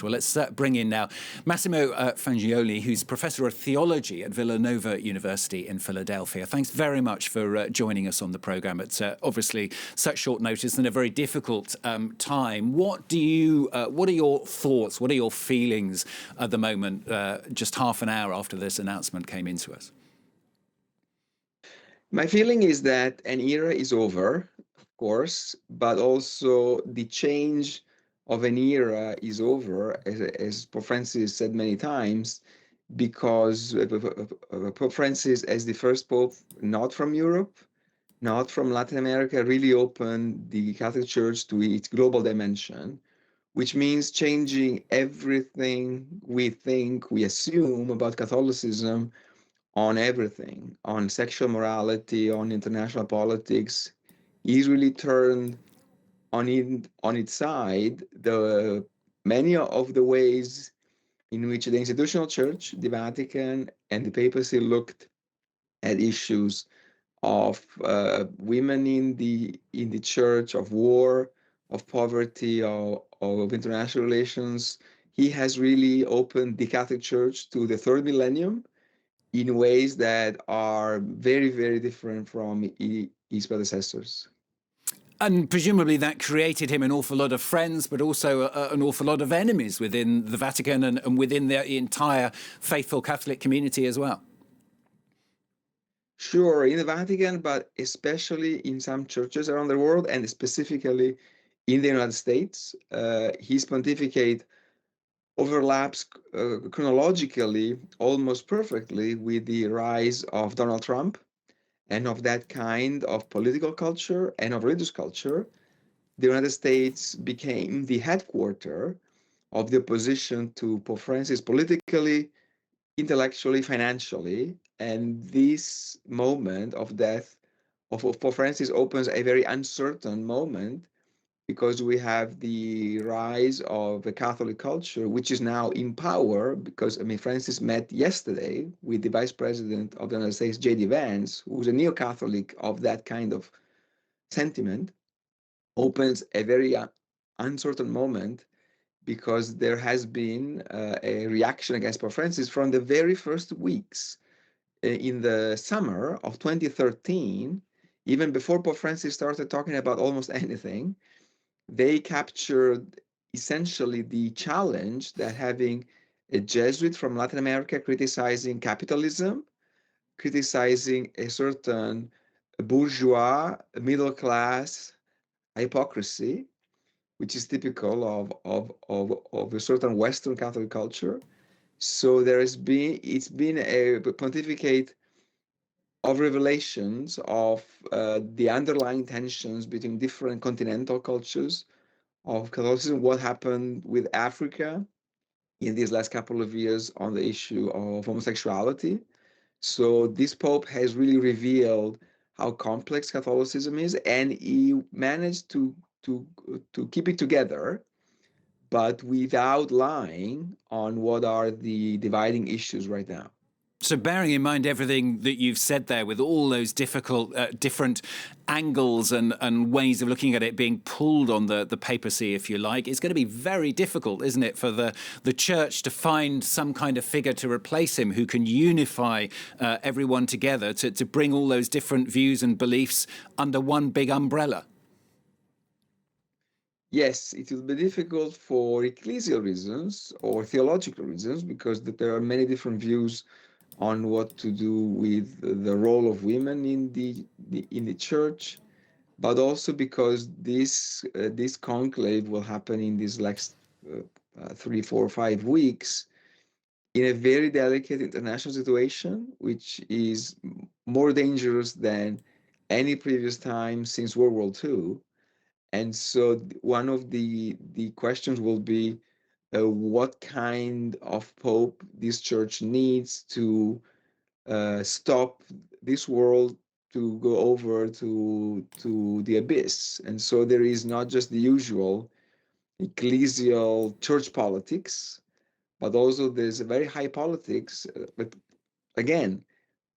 that. Well, let's bring in now Massimo Faggioli, who's Professor of Theology at Villanova University in Philadelphia. Thanks very much for joining us on the programme. It's obviously such short notice and a very difficult time. What are your thoughts? What are your feelings at the moment, just half an hour after this announcement came into us? My feeling is that an era is over, of course, but also the change of an era is over, as Pope Francis said many times, because Pope Francis, as the first Pope, not from Europe, not from Latin America, really opened the Catholic Church to its global dimension, which means changing everything we think, we assume about Catholicism on everything, on sexual morality, on international politics. He's really turned on its side many of the ways in which the institutional church, the Vatican, and the papacy looked at issues of women in the church, of war, of poverty, of international relations. He has really opened the Catholic Church to the third millennium in ways that are very, very different from his predecessors. And presumably that created him an awful lot of friends, but also an awful lot of enemies within the Vatican and within the entire faithful Catholic community as well. Sure, in the Vatican, but especially in some churches around the world, and specifically in the United States. His pontificate overlaps chronologically almost perfectly with the rise of Donald Trump and of that kind of political culture and of religious culture. The United States became the headquarters of the opposition to Pope Francis politically, intellectually, financially. And this moment of death of Pope Francis opens a very uncertain moment, because we have the rise of a Catholic culture, which is now in power, because, Francis met yesterday with the Vice President of the United States, J.D. Vance, who's a neo-Catholic of that kind of sentiment, opens a very uncertain moment, because there has been a reaction against Pope Francis from the very first weeks. In the summer of 2013, even before Pope Francis started talking about almost anything, they captured essentially the challenge that having a Jesuit from Latin America criticizing capitalism, criticizing a certain bourgeois, middle class hypocrisy, which is typical of a certain Western Catholic culture. So it's been a pontificate of revelations of the underlying tensions between different continental cultures of Catholicism, what happened with Africa in these last couple of years on the issue of homosexuality. So this Pope has really revealed how complex Catholicism is, and he managed to keep it together, but without lying on what are the dividing issues right now. So bearing in mind everything that you've said there, with all those different angles and ways of looking at it being pulled on the papacy, if you like, it's going to be very difficult, isn't it, for the church to find some kind of figure to replace him who can unify everyone together, to bring all those different views and beliefs under one big umbrella. Yes, it will be difficult for ecclesial reasons or theological reasons, because there are many different views on what to do with the role of women in the church, but also because this conclave will happen in these next 3, 4, 5 weeks in a very delicate international situation, which is more dangerous than any previous time since World War II. And so one of the questions will be what kind of pope this church needs to stop this world to go over to the abyss. And so there is not just the usual ecclesial church politics, but also there's a very high politics. But again,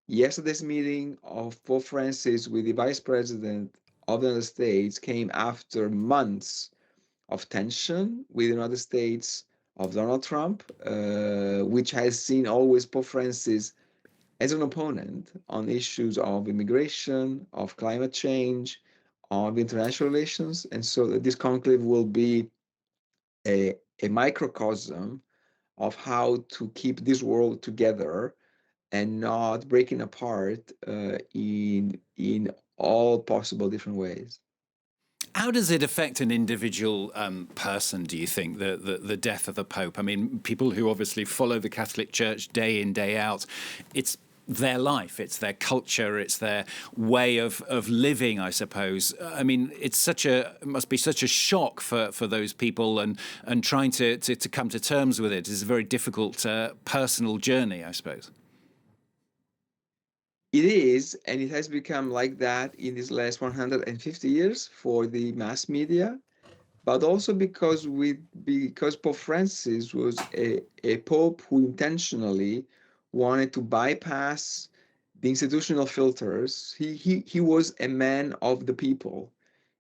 yesterday's meeting of Pope Francis with the Vice President of the United States came after months of tension with the United States of Donald Trump, which has seen always Pope Francis as an opponent on issues of immigration, of climate change, of international relations. And so this conclave will be a microcosm of how to keep this world together and not breaking apart in all possible different ways. How does it affect an individual person, do you think, the death of the Pope? I mean, people who obviously follow the Catholic Church day in, day out, it's their life, it's their culture, it's their way of living, I suppose. I mean, it must be such a shock for those people, and trying to come to terms with it is a very difficult personal journey, I suppose. It is, and it has become like that in these last 150 years for the mass media, but also because Pope Francis was a pope who intentionally wanted to bypass the institutional filters. He was a man of the people.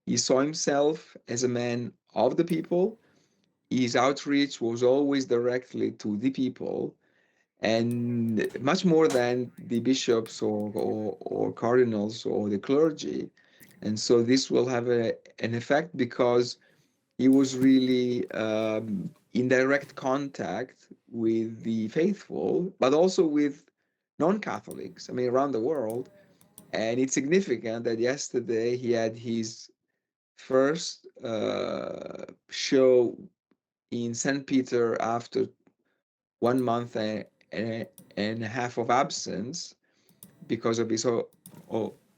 He saw himself as a man of the people. His outreach was always directly to the people, and much more than the bishops or cardinals or the clergy. And so this will have an effect because he was really in direct contact with the faithful, but also with non-Catholics, I mean, around the world. And it's significant that yesterday he had his first show in St. Peter after 1 month and a half of absence because of his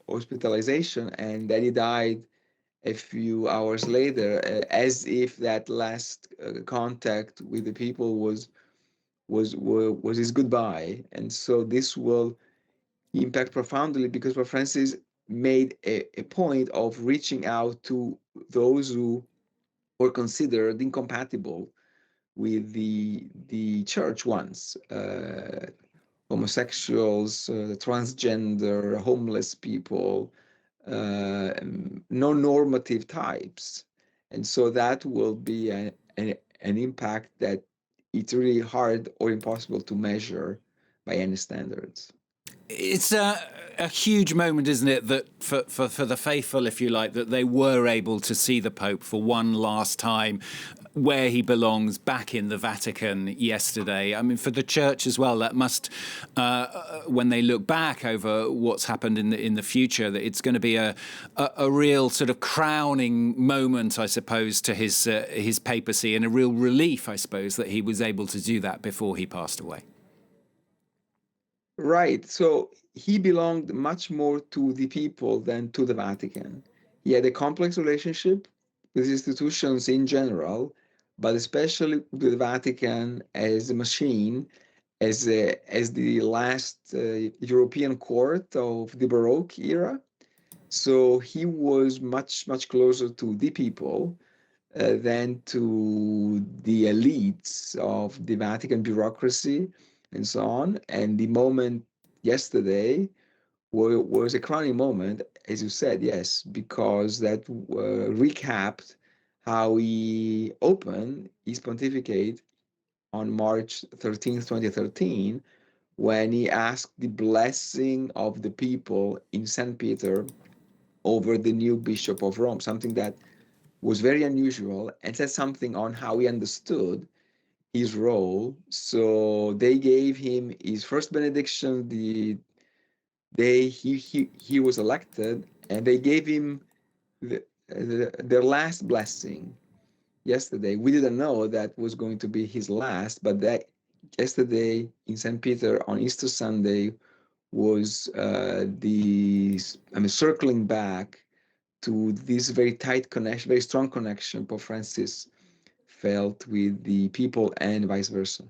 hospitalization, and then he died a few hours later, as if that last contact with the people was his goodbye. And so this will impact profoundly because Pope Francis made a point of reaching out to those who were considered incompatible with the church once, homosexuals, transgender, homeless people, non-normative types. And so that will be an impact that it's really hard or impossible to measure by any standards. It's a huge moment, isn't it, that for the faithful, if you like, that they were able to see the Pope for one last time where he belongs, back in the Vatican yesterday. I mean, for the Church as well, that must, when they look back over what's happened in the future, that it's going to be a real sort of crowning moment, I suppose, to his papacy, and a real relief, I suppose, that he was able to do that before he passed away. Right. So he belonged much more to the people than to the Vatican. He had a complex relationship with institutions in general, but especially with the Vatican as a machine, as the last European court of the Baroque era. So he was much closer to the people than to the elites of the Vatican bureaucracy and so on. And the moment yesterday was a crowning moment, as you said, yes, because that recapped how he opened his pontificate on March 13th, 2013, when he asked the blessing of the people in St. Peter over the new Bishop of Rome, something that was very unusual and said something on how he understood his role. So they gave him his first benediction the day he was elected, and they gave him their last blessing yesterday. We didn't know that was going to be his last, but that yesterday in St. Peter on Easter Sunday was circling back to this very tight connection, very strong connection Pope Francis felt with the people and vice versa.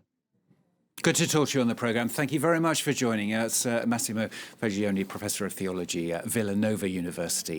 Good to talk to you on the programme. Thank you very much for joining us. Massimo Faggioli, Professor of Theology at Villanova University.